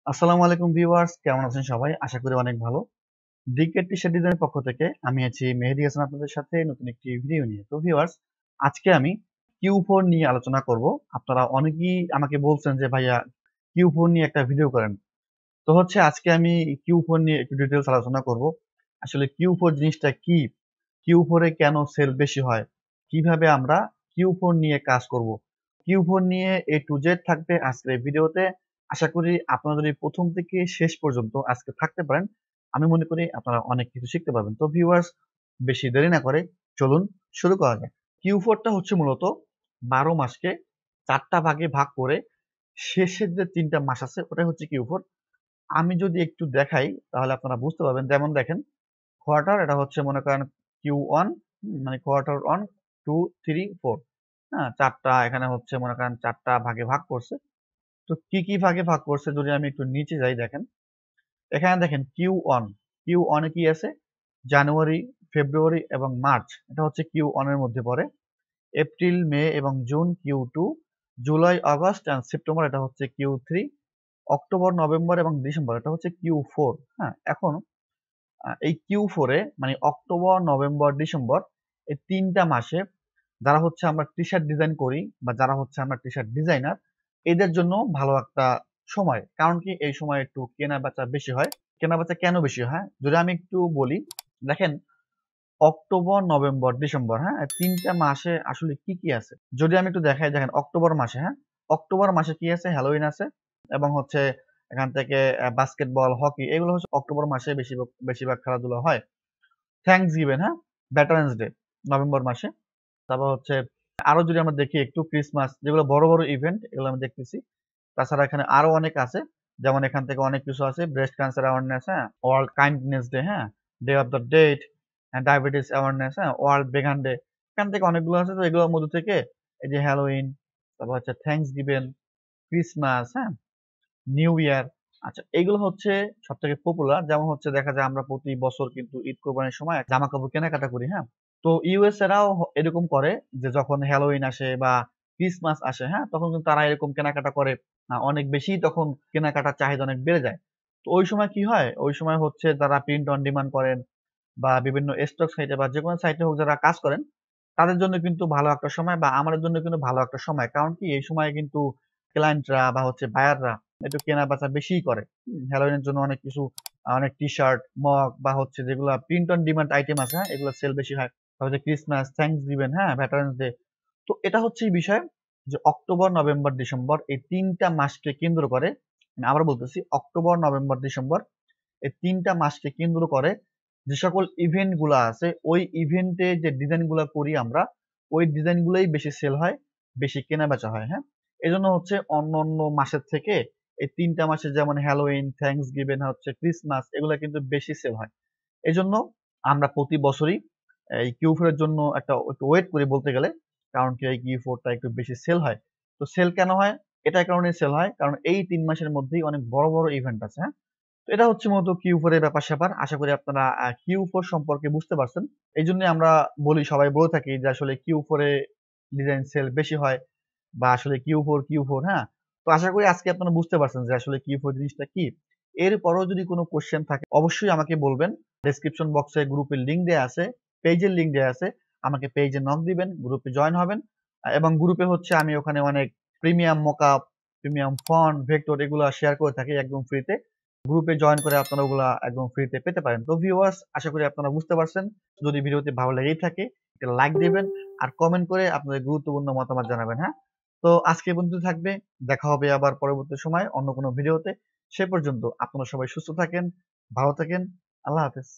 আসসালামু আলাইকুম ভিউয়ার্স, কেমন আছেন সবাই? আশা করি অনেক ভালো। ডিকেট টি-শার্ট ডিজাইনের পক্ষ থেকে আমি আছি মেহেদী হাসান আপনাদের সাথে নতুন একটি ভিডিও নিয়ে। তো ভিউয়ার্স, আজকে আমি Q4 নিয়ে আলোচনা করব। আপনারা অনেকেই আমাকে বলছেন যে ভাইয়া Q4 নিয়ে একটা ভিডিও করেন। তো হচ্ছে আজকে আমি Q4 নিয়ে একটু ডিটেইলস আলোচনা করব। আসলে Q4 জিনিসটা কি? Q4 এ কেন সেল বেশি হয়? কিভাবে আমরা Q4 নিয়ে কাজ করব? Q4 নিয়ে A to Z থাকবে আজকের এই ভিডিওতে। আশা করি আপনারা যদি ১ম থেকে শেষ পর্যন্ত আজকে থাকতে পারেন, আমি মনে করি আপনারা অনেক কিছু শিখতে পারবেন। তো ভিউয়ার্স, বেশি দেরি না করে চলুন শুরু করা যাক। Q4 টা হচ্ছে মূলত ১২ মাসকে ৪ টা ভাগে ভাগ করে শেষের যে ৩ টা মাস আছে ওটাই হচ্ছে Q4। আমি যদি একটু দেখাই তাহলে আপনারা বুঝতে পারবেন। যেমন দেখেন, কোয়ার্টার এটা হচ্ছে মনে করেন Q1, মানে কোয়ার্টার 1, 2, 3, 4, হ্যাঁ? ৪ টা এখানে হচ্ছে মনে করেন ৪ টা ভাগে ভাগ করছে। তো কি ভাগে ভাগ করছে যদি আমি একটু নিচে যাই দেখেন। এখানে দেখেন Q1, Q1 এ কি আছে? জানুয়ারি, ফেব্রুয়ারি এবং মার্চ। এটা হচ্ছে Q1 এর মধ্যে পড়ে। এপ্রিল, মে এবং June Q2, July, August and September এটা হচ্ছে Q3, অক্টোবর, নভেম্বর এবং ডিসেম্বর এটা হচ্ছে Q4, হ্যাঁ? এখন এই Q4 এ মানে অক্টোবর, নভেম্বর, ডিসেম্বর এই ৩ টা মাসে যারা হচ্ছে আমরা টি-শার্ট ডিজাইন করি বা যারা হচ্ছে আমরা টি-শার্ট ডিজাইনার, এদের জন্য ভালো একটা সময়। কারণ কি এই সময় একটু কেনা-বেচা বেশি হয়। কেনা-বেচা কেন বেশি হয়? যদি আমি একটু বলি, দেখেন অক্টোবর, নভেম্বর, ডিসেম্বর, হ্যাঁ? ৩ টা মাসে আসলে কি আছে? যদি আমি একটু দেখাই, দেখেন অক্টোবর মাসে, হ্যাঁ? অক্টোবর মাসে কি আছে? হ্যালোউইন আছে এবং হচ্ছে এখান থেকে বাস্কেটবল, হকি এগুলো হচ্ছে অক্টোবর মাসে বেশিরভাগ খেলাধুলা হয়। থ্যাঙ্কসগিভিং, হ্যাঁ? ভেটারান্স ডে নভেম্বর মাসে। তারপর হচ্ছে আরো যদি আমরা দেখি একটু ক্রিসমাস, যেগুলো বড় ইভেন্ট এগুলো আমি দেখতেছি। তাছাড়া এখানে আরো অনেক আছে। যেমন এখান থেকে অনেক কিছু আছে। ব্রেস্ট ক্যান্সার অ্যাওয়ারনেস, হ্যাঁ? ওয়ার্ল্ড কাইন্ডনেস ডে, হ্যাঁ? Day of the dead, diabetes awareness, হ্যাঁ? World vegan day. এখান থেকে অনেকগুলো আছে। তো এগুলোর মধ্যে থেকে এই যে হ্যালোউইন, তারপর হচ্ছে থ্যাঙ্কসগিভিং, ক্রিসমাস, হ্যাঁ? New year. আচ্ছা, এগুলো হচ্ছে সবথেকে পপুলার। যেমন হচ্ছে দেখা যায় আমরা প্রতি বছর কিন্তু ঈদ কোরবানির সময় জামাকাপড় কেনাকাটা করি, হ্যাঁ? তো ইউএস এরাও এরকম করে যে যখন হ্যালোউইন আসে বা ক্রিসমাস আসে, হ্যাঁ? তখন কিন্তু তারা এরকম কেনাকাটা করে। অনেক বেশি তখন কেনাকাটার চাহিদা অনেক বেড়ে যায়। তো ওই সময় কি হয়? ওই সময় হচ্ছে তারা প্রিন্ট অন ডিমান্ড করেন বা বিভিন্ন স্টক সাইটে বা যেকোনো সাইটে হোক যারা কাজ করেন, তাদের জন্য কিন্তু ভালো একটা সময় বা আমাদের জন্য কিন্তু ভালো একটা সময়। কারণ কি এই সময়ে কিন্তু ক্লায়েন্টরা বা হচ্ছে বায়াররা একটু কেনা-বেচা বেশিই করে। হ্যালোউইনের জন্য অনেক কিছু অনেক টি-শার্ট, মগ বা হচ্ছে যেগুলা প্রিন্ট অন ডিমান্ড আইটেম আছে, হ্যাঁ? এগুলা সেল বেশি হয়। তারপর যে ক্রিসমাস, থ্যাঙ্কসগিভিং, হ্যাঁ? ভেটারান্স ডে। তো এটা হচ্ছে এই বিষয় যে অক্টোবর, নভেম্বর, ডিসেম্বর এই ৩ টা মাসকে কেন্দ্র করে, মানে আবার বলতেছি অক্টোবর, নভেম্বর, ডিসেম্বর এই ৩ টা মাসকে কেন্দ্র করে যে সকল ইভেন্ট গুলা আছে, ওই ইভেন্টে যে ডিজাইন গুলা করি আমরা, ওই ডিজাইন গুলাই বেশি সেল হয়, বেশি কেনাবেচা হয়, হ্যাঁ? এজন্য হচ্ছে অন্যান্য মাসের থেকে এই ৩ টা মাসে যেমন হ্যালোউইন, থ্যাঙ্কসগিভিং হচ্ছে ক্রিসমাস এগুলা কিন্তু বেশি সেল হয়। এজন্য আমরা প্রতি বছরই এই Q4 এর জন্য একটু ওয়েট করি বলতে গেলে। কারণ কি এই Q4 টা একটু বেশি সেল হয়। তো সেল কেন হয়? এটার কারণেই সেল হয়। কারণ এই ৩ মাসের মধ্যেই অনেক বড় ইভেন্ট আছে, হ্যাঁ? তো এটা হচ্ছে মূলত Q4 এর ব্যাপার-স্যাপার। আশা করি আপনারা Q4 সম্পর্কে বুঝতে পারছেন। এইজন্যই আমরা সবাই বলে থাকি যে আসলে Q4 এ ডিজাইন সেল বেশি হয় বা আসলে Q4, হ্যাঁ? তো আশা করি আজকে আপনারা বুঝতে পারছেন যে আসলে Q4 জিনিসটা কি। এরপরেও যদি কোনো কোয়েশ্চেন থাকে অবশ্যই আমাকে বলবেন। ডেসক্রিপশন বক্সে গ্রুপের লিংক দেয়া আছে, পেজের লিংক দেয়া আছে। আমাকে পেজে নক দিবেন, গ্রুপে জয়েন হবেন। এবং গ্রুপে হচ্ছে আমি ওখানে অনেক premium mockup, premium font, vector এগুলা শেয়ার করে থাকি একদম ফ্রিতে। গ্রুপে জয়েন করে আপনারা ওগুলা একদম ফ্রিতে পেতে পারেন। তো ভিউয়ার্স, আশা করি আপনারা বুঝতে পারছেন। যদি ভিডিওটি ভালো লেগেই থাকে একটা লাইক দিবেন আর কমেন্ট করে আপনাদের গুরুত্বপূর্ণ মতামত জানাবেন, হ্যাঁ? তো আজকে এ পর্যন্ত থাকবে। দেখা হবে আবার পরবর্তী সময় অন্য কোনো ভিডিওতে। সে পর্যন্ত আপনারা সবাই সুস্থ থাকেন, ভালো থাকেন। আল্লাহ হাফেজ।